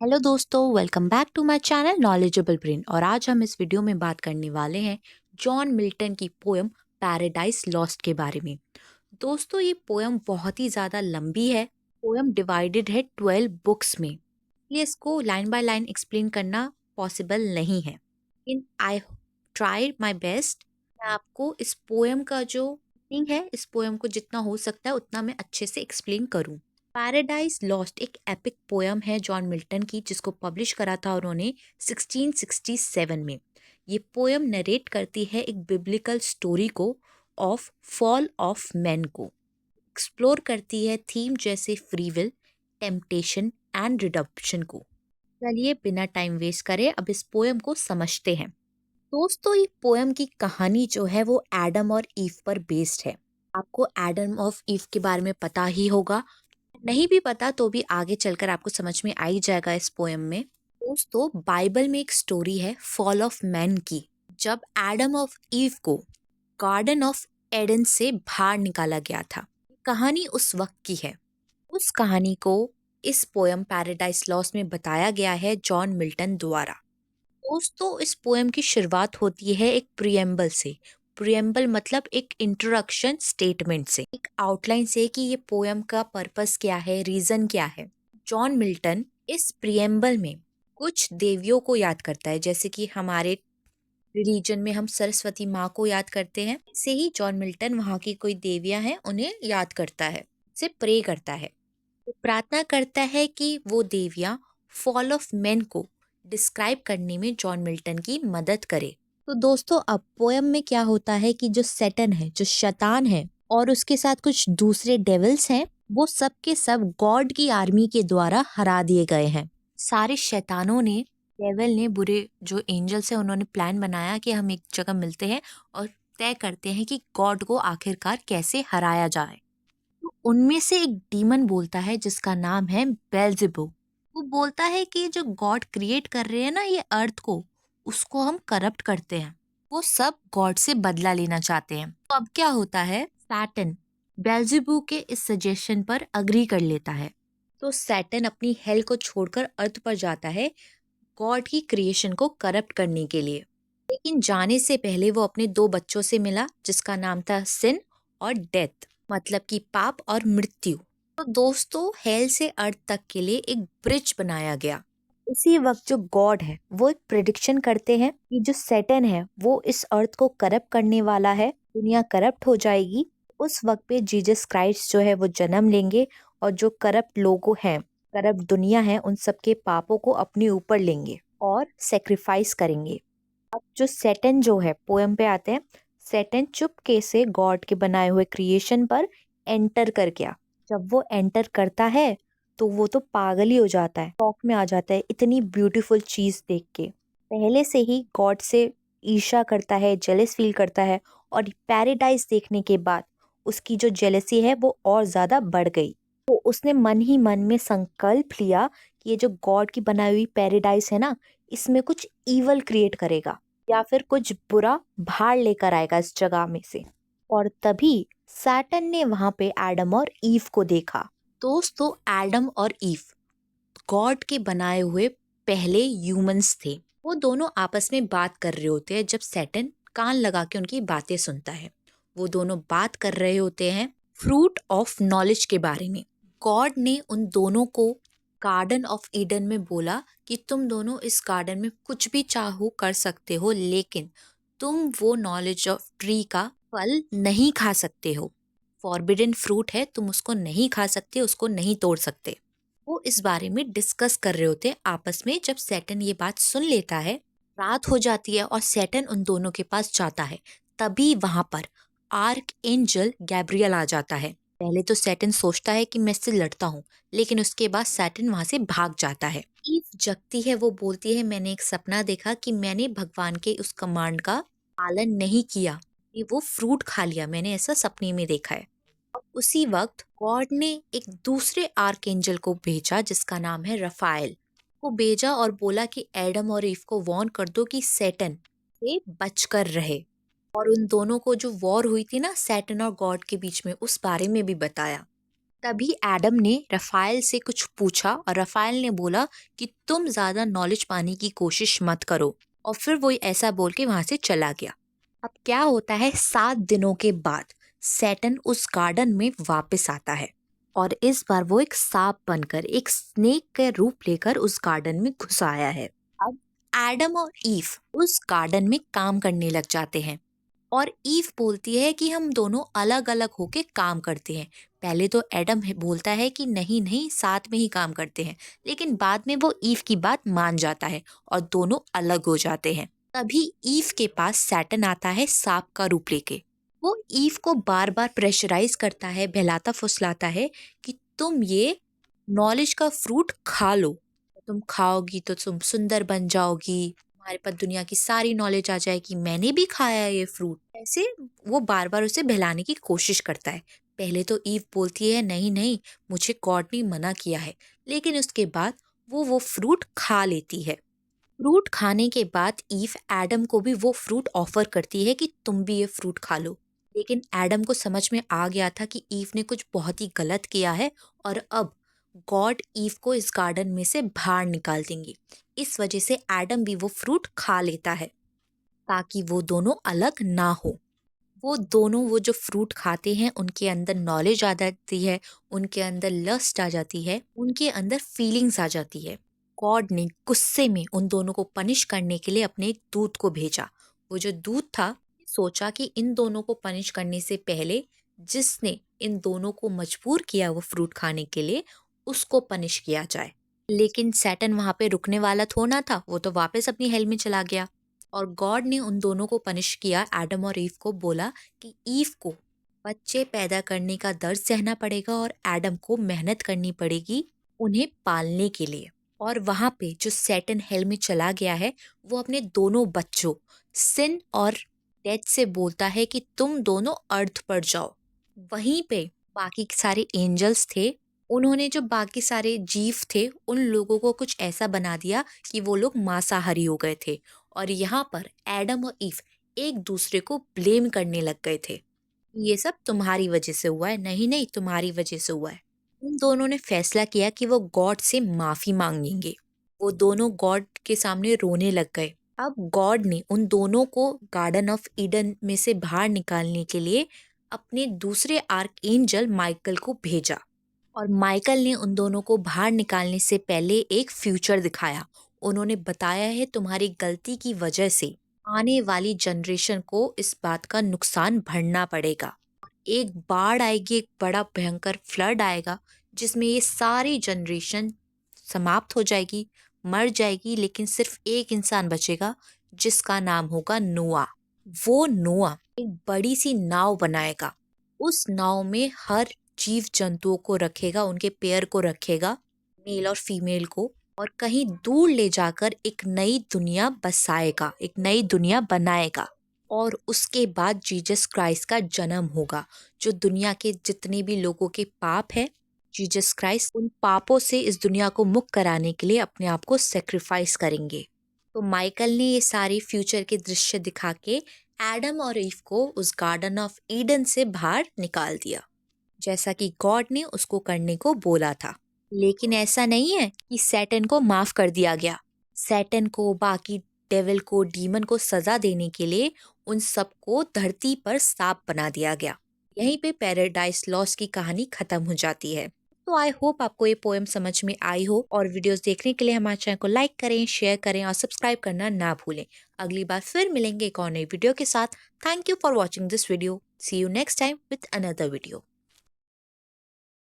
Hello दोस्तों, welcome back to my channel knowledgeable brain. और आज हम इस वीडियो में बात करने वाले हैं जॉन मिल्टन की पोएम पैराडाइज लॉस्ट के बारे में। दोस्तों, ये पोएम बहुत ही ज़्यादा लंबी है। पोएम डिवाइडेड है 12 बुक्स में, इसलिए इसको लाइन बाय लाइन एक्सप्लेन करना पॉसिबल नहीं है। इन आई ट्राइड माई बेस्ट। मैं आपको इस पोएम का जो मीनिंग है, इस पोएम को जितना हो सकता है उतना मैं अच्छे से एक्सप्लेन करूँ। पैराडाइज लॉस्ट एक एपिक पोयम है जॉन मिल्टन की, जिसको पब्लिश करा था उन्होंने 1667 में। ये पोयम नरेट करती है एक बिब्लिकल स्टोरी को, ऑफ फॉल ऑफ मैन को। एक्सप्लोर करती है थीम जैसे free will, temptation and redemption को। चलिए बिना टाइम वेस्ट करे अब इस पोयम को समझते हैं। दोस्तों, ये पोयम की कहानी जो है वो एडम और ईव पर बेस्ड है। आपको एडम ऑफ ईव के बारे में पता ही होगा, नहीं भी पता तो भी आगे चलकर आपको समझ में आ ही जाएगा इस पोयम में। दोस्तों, बाइबल में एक स्टोरी है फॉल ऑफ मैन की, जब एडम ऑफ ईव को गार्डन ऑफ एडन से बाहर निकाला गया था। कहानी उस वक्त की है। उस कहानी को इस पोयम पैराडाइज लॉस्ट में बताया गया है जॉन मिल्टन द्वारा। दोस्तों, इस पोएम की शुरुआत होती है एक प्रियम्बल से। प्रियम्बल मतलब एक इंट्रोडक्शन स्टेटमेंट से, एक आउटलाइन से कि ये पोएम का पर्पस क्या है, रीजन क्या है। जॉन मिल्टन इस प्रियम्बल में कुछ देवियों को याद करता है, जैसे कि हमारे रिलीजन में हम सरस्वती माँ को याद करते हैं, ऐसे ही जॉन मिल्टन वहाँ की कोई देवियां हैं उन्हें याद करता है, से प्रे करता है। वो प्रार्थना करता है कि वो देवियां फॉल ऑफ मैन को डिस्क्राइब करने में जॉन मिल्टन की मदद करे। तो दोस्तों, अब पोयम में क्या होता है कि जो सैटन है, जो शैतान है, और उसके साथ कुछ दूसरे डेविल्स हैं, वो सब के सब गॉड की आर्मी के द्वारा हरा दिए गए हैं। सारे शैतानों ने, डेविल ने, बुरे जो एंजल्स हैं, उन्होंने प्लान बनाया कि हम एक जगह मिलते हैं और तय करते हैं कि गॉड को आखिरकार कैसे हराया जाए। तो उनमें से एक डीमन बोलता है जिसका नाम है बेल्जेबुब। वो बोलता है कि जो गॉड क्रिएट कर रहे हैं ना ये अर्थ को, उसको हम करप्ट करते हैं। वो सब गॉड से बदला लेना चाहते हैं। तो अब क्या होता है, सैटन बेल्जेबुब के इस सजेशन पर अग्री कर लेता है। तो सैटन अपनी हेल को छोड़कर अर्थ पर जाता है गॉड की क्रिएशन को करप्ट करने के लिए। लेकिन जाने से पहले वो अपने दो बच्चों से मिला, जिसका नाम था सिन और डेथ, मतलब कि पाप और मृत्यु। तो दोस्तों, हेल से अर्थ तक के लिए एक ब्रिज बनाया गया। उसी वक्त जो गॉड है वो एक प्रिडिक्शन करते हैं कि जो सैटन है वो इस अर्थ को करप्ट करने वाला है, दुनिया करप्ट हो जाएगी। उस वक्त पे जीसस क्राइस्ट जो है वो जन्म लेंगे और जो करप्ट लोगों हैं, करप्ट दुनिया है, उन सबके पापों को अपने ऊपर लेंगे और सेक्रीफाइस करेंगे। अब जो सैटन जो है, पोएम पे आते हैं। सैटन चुपके से गॉड के बनाए हुए क्रिएशन पर एंटर कर गया। जब वो एंटर करता है तो वो तो पागल ही हो जाता है, शॉक में आ जाता है इतनी ब्यूटीफुल चीज देख के। पहले से ही गॉड से ईर्ष्या करता है, जेलस फील करता है, और पैराडाइज देखने के बाद उसकी जो जेलसी है वो और ज्यादा बढ़ गई। तो उसने मन ही मन में संकल्प लिया कि ये जो गॉड की बनाई हुई पैराडाइज है ना, इसमें कुछ ईवल क्रिएट करेगा या फिर कुछ बुरा बाहर लेकर आएगा इस जगह में से। और तभी सैटन ने वहां पे एडम और ईव को देखा। दोस्तों, एडम और ईव गॉड के बनाए हुए पहले ह्यूमंस थे। वो दोनों आपस में बात कर रहे होते हैं जब सैटन कान लगा के उनकी बातें सुनता है। वो दोनों बात कर रहे होते हैं फ्रूट ऑफ नॉलेज के बारे में। गॉड ने उन दोनों को गार्डन ऑफ ईडन में बोला कि तुम दोनों इस गार्डन में कुछ भी चाहो कर सकते हो, लेकिन तुम वो नॉलेज ऑफ ट्री का फल नहीं खा सकते हो। फॉरबिडन फ्रूट है, तुम उसको नहीं खा सकते, उसको नहीं तोड़ सकते। वो इस बारे में डिस्कस कर रहे होते हैं आपस में। जब सैटन ये बात सुन लेता है, रात हो जाती है और सैटन उन दोनों के पास जाता है। तभी वहां पर आर्क एंजल गैब्रियल आ जाता है। पहले तो सैटन सोचता है कि मैं इससे लड़ता हूँ, लेकिन उसके बाद सैटन वहां से भाग जाता है। ईव जगती है, वो बोलती है मैंने एक सपना देखा कि मैंने भगवान के उस कमांड का पालन नहीं किया, कि वो फ्रूट खा लिया, मैंने ऐसा सपने में देखा है। उसी वक्त गॉड ने एक दूसरे आर्कएंजल को भेजा जिसका नाम है रफाएल को भेजा और बोला कि एडम और ईव को वार्न कर दो कि सैटन से बचकर रहे। और उन दोनों को जो वॉर हुई थी ना सैटन और गॉड के बीच में, उस बारे में भी बताया। तभी एडम ने रफाइल से कुछ पूछा और रफाइल ने बोला कि तुम ज्यादा नॉलेज पाने की कोशिश मत करो, और फिर वो ऐसा बोल के वहां से चला गया। अब क्या होता है, 7 दिनों के बाद सैटर्न उस गार्डन में वापस आता है और इस बार वो एक सांप बनकर, एक स्नेक के रूप लेकर उस गार्डन में घुस आया है। अब एडम और ईव उस गार्डन में काम करने लग जाते हैं और ईव बोलती है कि हम दोनों अलग अलग होके काम करते हैं। पहले तो एडम बोलता है कि नहीं नहीं, साथ में ही काम करते हैं, लेकिन बाद में वो ईव की बात मान जाता है और दोनों अलग हो जाते हैं। तभी ईव के पास सैटर्न आता है सांप का रूप लेके। वो ईव को बार बार प्रेशराइज करता है, बहलाता फुसलाता है कि तुम ये नॉलेज का फ्रूट खा लो, तुम खाओगी तो तुम सुंदर बन जाओगी, तुम्हारे पास दुनिया की सारी नॉलेज आ जाएगी, मैंने भी खाया है ये फ्रूट। ऐसे वो बार बार उसे बहलाने की कोशिश करता है। पहले तो ईव बोलती है नहीं नहीं, मुझे गॉड ने मना किया है, लेकिन उसके बाद वो फ्रूट खा लेती है। फ्रूट खाने के बाद ईव एडम को भी वो फ्रूट ऑफर करती है कि तुम भी ये फ्रूट खा लो। लेकिन एडम को समझ में आ गया था कि ईव ने कुछ बहुत ही गलत किया है और अब गॉड ईव को इस गार्डन में से बाहर निकाल देंगे। इस वजह से एडम भी वो फ्रूट खा लेता है ताकि वो दोनों अलग ना हो। वो दोनों वो जो फ्रूट खाते हैं उनके अंदर नॉलेज आ जाती है, उनके अंदर लस्ट आ जाती है, उनके अंदर फीलिंग्स आ जाती है। गॉड ने गुस्से में उन दोनों को पनिश करने के लिए अपने एक दूत को भेजा। वो जो दूत था, सोचा कि इन दोनों को पनिश करने से पहले जिसने इन दोनों को मजबूर किया वो फ्रूट खाने के लिए, उसको पनिश किया जाए। लेकिन सैटर्न वहां पे रुकने वाला थोड़ा ना था, वो तो वापस अपनी हेल में चला गया। और गॉड ने उन दोनों को पनिश किया, एडम और ईव को बोला कि ईव को बच्चे पैदा करने का दर्द सहना पड़ेगा और एडम को मेहनत करनी पड़ेगी उन्हें पालने के लिए। और वहां पे जो सैटर्न हेल में चला गया है, वो अपने दोनों बच्चों सिन और डेथ से बोलता है कि तुम दोनों अर्थ पर जाओ। वहीं पे बाकी सारे एंजल्स थे, उन्होंने जो बाकी सारे जीव थे उन लोगों को कुछ ऐसा बना दिया कि वो लोग मांसाहारी हो गए थे। और यहाँ पर एडम और ईव एक दूसरे को ब्लेम करने लग गए थे, ये सब तुम्हारी वजह से हुआ है, नहीं नहीं तुम्हारी वजह से हुआ है। उन दोनों ने फैसला किया कि वो गॉड से माफी मांगेंगे। वो दोनों गॉड के सामने रोने लग गए। अब गॉड ने उन दोनों को गार्डन ऑफ ईडन में से बाहर निकालने के लिए अपने दूसरे आर्क एंजल माइकल को भेजा। और माइकल ने उन दोनों को बाहर निकालने से पहले एक फ्यूचर दिखाया। उन्होंने बताया है तुम्हारी गलती की वजह से आने वाली जनरेशन को इस बात का नुकसान भरना पड़ेगा। एक बाढ़ आएगी, एक बड़ा भयंकर फ्लड आएगा जिसमें ये सारी जनरेशन समाप्त हो जाएगी, मर जाएगी, लेकिन सिर्फ एक इंसान बचेगा जिसका नाम होगा नोआ। वो नोआ एक बड़ी सी नाव बनाएगा। उस नाव में हर जीव जंतुओं को रखेगा, उनके पेयर को रखेगा, मेल और फीमेल को, और कहीं दूर ले जाकर एक नई दुनिया बसाएगा, एक नई दुनिया बनाएगा। और उसके बाद जीसस क्राइस्ट का जन्म होगा। जो दुनिया के जितने भी लोगों के पाप है, जीसस क्राइस्ट उन पापों से इस दुनिया को मुक्त कराने के लिए अपने आप को सेक्रीफाइस करेंगे। तो माइकल ने ये सारे फ्यूचर के दृश्य दिखा के एडम और ईव को उस गार्डन ऑफ ईडन से बाहर निकाल दिया, जैसा कि गॉड ने उसको करने को बोला था। लेकिन ऐसा नहीं है कि सैटर्न को माफ कर दिया गया। सैटर्न को, बाकी डेविल को, डीमन को सजा देने के लिए उन सबको धरती पर सांप बना दिया गया। यहीं पे पैराडाइज लॉस्ट की कहानी खत्म हो जाती है। तो आई होप आपको ये पोएम समझ में आई हो, और वीडियोस देखने के लिए हमारे चैनल को लाइक करें, शेयर करें और सब्सक्राइब करना ना भूलें। अगली बार फिर मिलेंगे एक और नई वीडियो के साथ। Thank you for watching this video. See you next time with another video.